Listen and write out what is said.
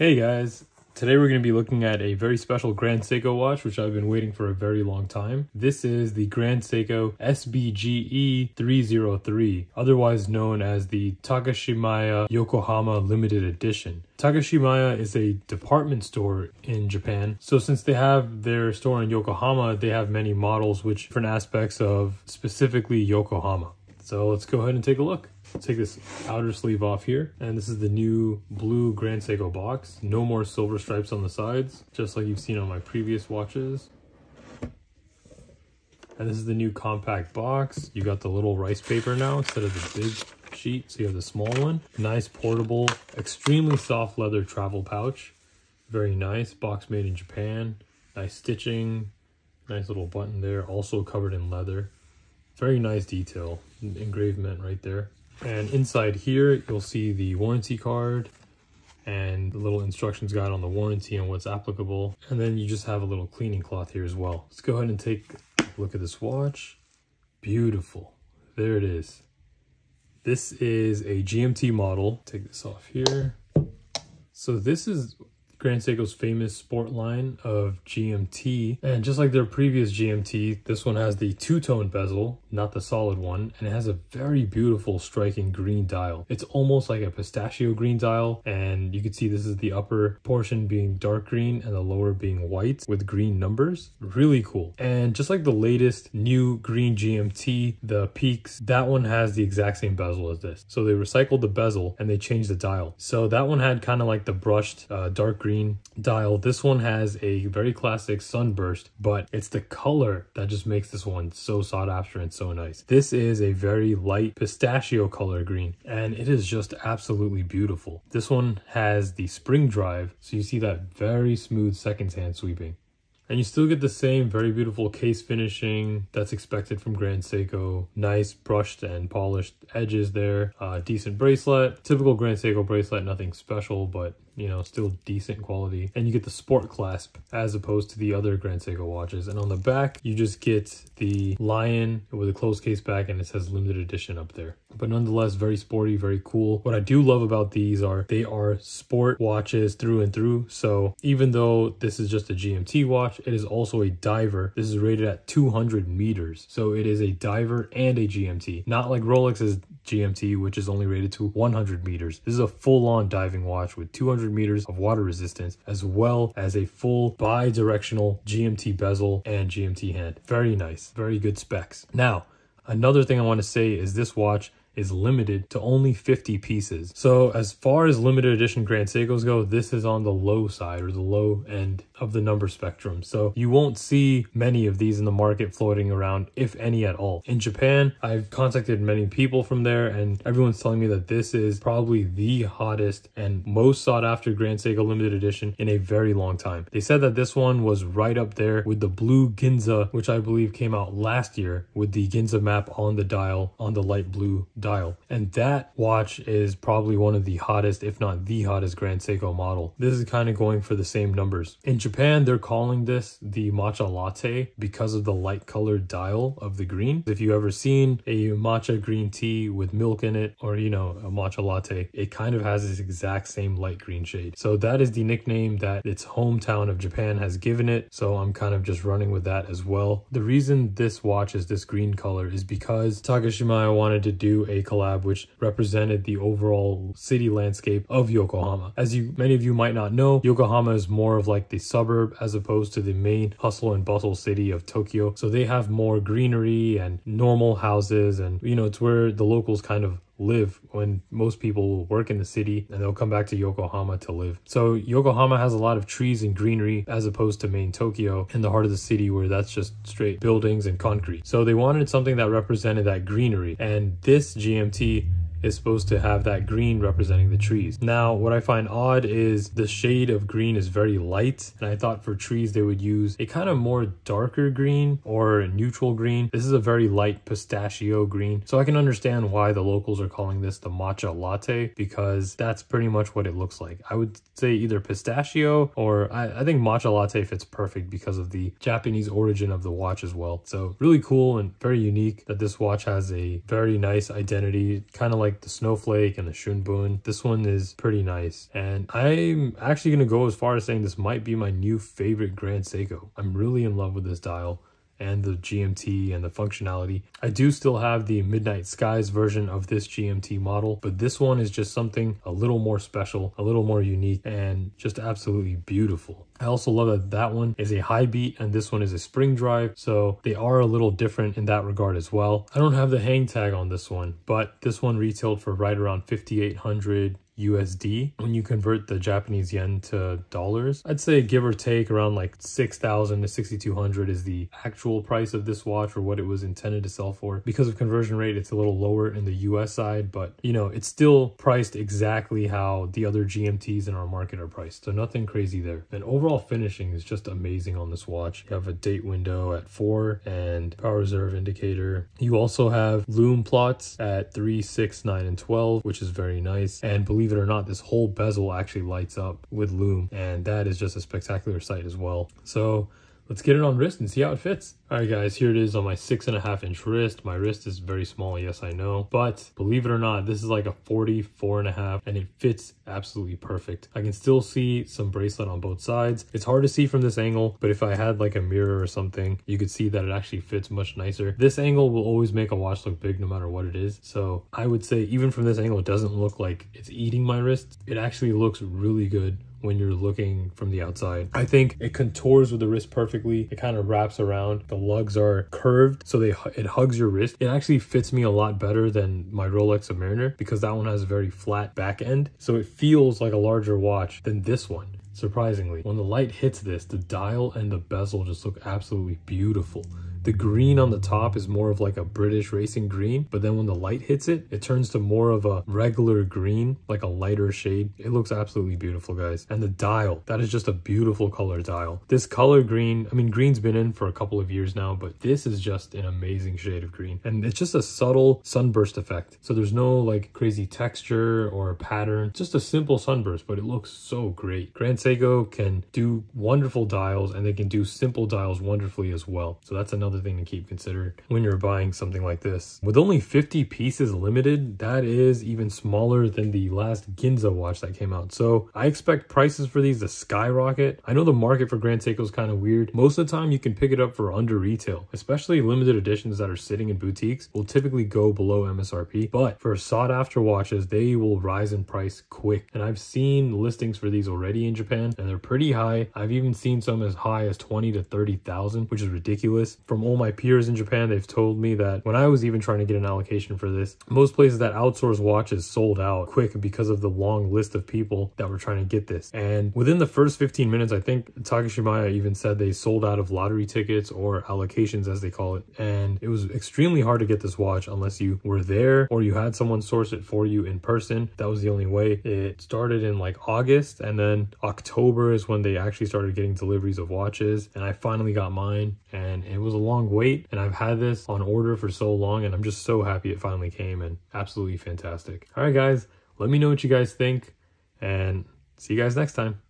Hey guys, today we're going to be looking at a very special Grand Seiko watch which I've been waiting for a very long time. This is the Grand Seiko SBGE303, otherwise known as the Takashimaya Yokohama limited edition. Takashimaya is a department store in Japan, so since they have their store in Yokohama, they have many models which different aspects of specifically Yokohama. So let's go ahead and take a look. Take this outer sleeve off here, and this is the new blue Grand Seiko box. No more silver stripes on the sides, just like you've seen on my previous watches. And this is the new compact box. You got the little rice paper now instead of the big sheet, so you have the small one. Nice portable, extremely soft leather travel pouch. Very nice. Box made in Japan. Nice stitching. Nice little button there, also covered in leather. Very nice detail, engravement right there. And inside here, you'll see the warranty card and the little instructions guide on the warranty and what's applicable. And then you just have a little cleaning cloth here as well. Let's go ahead and take a look at this watch. Beautiful. There it is. This is a GMT model. Take this off here. So this is Grand Seiko's famous sport line of GMT, and just like their previous GMT, this one has the two-tone bezel, not the solid one, and it has a very beautiful striking green dial. It's almost like a pistachio green dial, and you can see this is the upper portion being dark green and the lower being white with green numbers. Really cool. And just like the latest new green GMT, the Peaks, that one has the exact same bezel as this. So they recycled the bezel and they changed the dial. So that one had kind of like the brushed dark green dial. This one has a very classic sunburst, but it's the color that just makes this one so sought after and so nice. This is a very light pistachio color green, and it is just absolutely beautiful. This one has the spring drive, so you see that very smooth second hand sweeping. And you still get the same very beautiful case finishing that's expected from Grand Seiko. Nice brushed and polished edges there. Decent bracelet. Typical Grand Seiko bracelet, nothing special, but you know, still decent quality. And you get the sport clasp as opposed to the other Grand Seiko watches. And on the back, you just get the lion with a closed case back, and it says limited edition up there. But nonetheless, very sporty, very cool. What I do love about these are they are sport watches through and through. So even though this is just a GMT watch, it is also a diver. This is rated at 200 meters. So it is a diver and a GMT. Not like Rolex's GMT, which is only rated to 100 meters. This is a full-on diving watch with 200 meters of water resistance, as well as a full bi-directional GMT bezel and GMT hand. Very nice, very good specs. Now, another thing I want to say is this watch is limited to only 50 pieces. So as far as limited edition Grand Seikos go, this is on the low side or the low end of the number spectrum. So you won't see many of these in the market floating around, if any at all. In Japan, I've contacted many people from there, and everyone's telling me that this is probably the hottest and most sought after Grand Seiko limited edition in a very long time. They said that this one was right up there with the blue Ginza, which I believe came out last year with the Ginza map on the dial, on the light blue dial. And that watch is probably one of the hottest, if not the hottest Grand Seiko model. This is kind of going for the same numbers. In Japan, they're calling this the Matcha Latte because of the light colored dial of the green. If you ever seen a matcha green tea with milk in it, or you know, a matcha latte, it kind of has this exact same light green shade. So that is the nickname that its hometown of Japan has given it. So I'm kind of just running with that as well. The reason this watch is this green color is because Takashimaya wanted to do a collab which represented the overall city landscape of Yokohama. As many of you might not know, Yokohama is more of like the suburb as opposed to the main hustle and bustle city of Tokyo. So they have more greenery and normal houses, and you know, it's where the locals kind of live when most people will work in the city and they'll come back to Yokohama to live. So Yokohama has a lot of trees and greenery as opposed to main Tokyo in the heart of the city where that's just straight buildings and concrete. So they wanted something that represented that greenery, and this GMT is supposed to have that green representing the trees. Now, what I find odd is the shade of green is very light, and I thought for trees they would use a kind of more darker green or neutral green. This is a very light pistachio green, so I can understand why the locals are calling this the Matcha Latte, because that's pretty much what it looks like. I would say either pistachio, or I think Matcha Latte fits perfect because of the Japanese origin of the watch as well. So really cool and very unique that this watch has a very nice identity, kind of like like the Snowflake and the Shunbun. This one is pretty nice. And I'm actually going to go as far as saying this might be my new favorite Grand Seiko. I'm really in love with this dial and the GMT and the functionality. I do still have the Midnight Skies version of this GMT model, but this one is just something a little more special, a little more unique, and just absolutely beautiful. I also love that that one is a high beat and this one is a spring drive, so they are a little different in that regard as well. I don't have the hang tag on this one, but this one retailed for right around 5,800 USD. When you convert the Japanese yen to dollars, I'd say give or take around like 6,000 to 6,200 is the actual price of this watch, or what it was intended to sell for. Because of conversion rate, it's a little lower in the US side, but you know, it's still priced exactly how the other GMTs in our market are priced, so nothing crazy there. And overall finishing is just amazing on this watch. You have a date window at 4 and power reserve indicator. You also have lume plots at 3, 6, 9, and 12, which is very nice. And believe it or not, this whole bezel actually lights up with lume, and that is just a spectacular sight as well. So let's get it on wrist and see how it fits. All right guys, here it is on my 6.5 inch wrist. My wrist is very small, yes I know, but believe it or not, this is like a 44.5 and it fits absolutely perfect. I can still see some bracelet on both sides. It's hard to see from this angle, but if I had like a mirror or something, you could see that it actually fits much nicer. This angle will always make a watch look big no matter what it is. So I would say even from this angle, it doesn't look like it's eating my wrist. It actually looks really good when you're looking from the outside. I think it contours with the wrist perfectly. It kind of wraps around. The lugs are curved, so it hugs your wrist. It actually fits me a lot better than my Rolex Submariner because that one has a very flat back end. So it feels like a larger watch than this one. Surprisingly, when the light hits this, the dial and the bezel just look absolutely beautiful. The green on the top is more of like a British racing green, but then when the light hits it, it turns to more of a regular green, like a lighter shade. It looks absolutely beautiful, guys. And the dial, that is just a beautiful color dial. This color green, I mean, green's been in for a couple of years now, but this is just an amazing shade of green. And it's just a subtle sunburst effect. So there's no like crazy texture or pattern, just a simple sunburst, but it looks so great. Grand Seiko can do wonderful dials and they can do simple dials wonderfully as well. So that's another thing to keep considered when you're buying something like this. With only 50 pieces limited, that is even smaller than the last Ginza watch that came out. So I expect prices for these to skyrocket. I know the market for Grand Seiko is kind of weird. Most of the time you can pick it up for under retail, especially limited editions that are sitting in boutiques will typically go below MSRP, but for sought after watches, they will rise in price quick. And I've seen listings for these already in Japan and they're pretty high. I've even seen some as high as 20 to 30,000, which is ridiculous. From all my peers in Japan, they've told me that when I was even trying to get an allocation for this, most places that outsource watches sold out quick because of the long list of people that were trying to get this. And within the first 15 minutes, I think Takashimaya even said they sold out of lottery tickets or allocations as they call it. And it was extremely hard to get this watch unless you were there or you had someone source it for you in person. That was the only way. It started in like August, and then October is when they actually started getting deliveries of watches, and I finally got mine, and it was a long wait, and I've had this on order for so long, and I'm just so happy it finally came, and absolutely fantastic. All right guys, let me know what you guys think, and see you guys next time.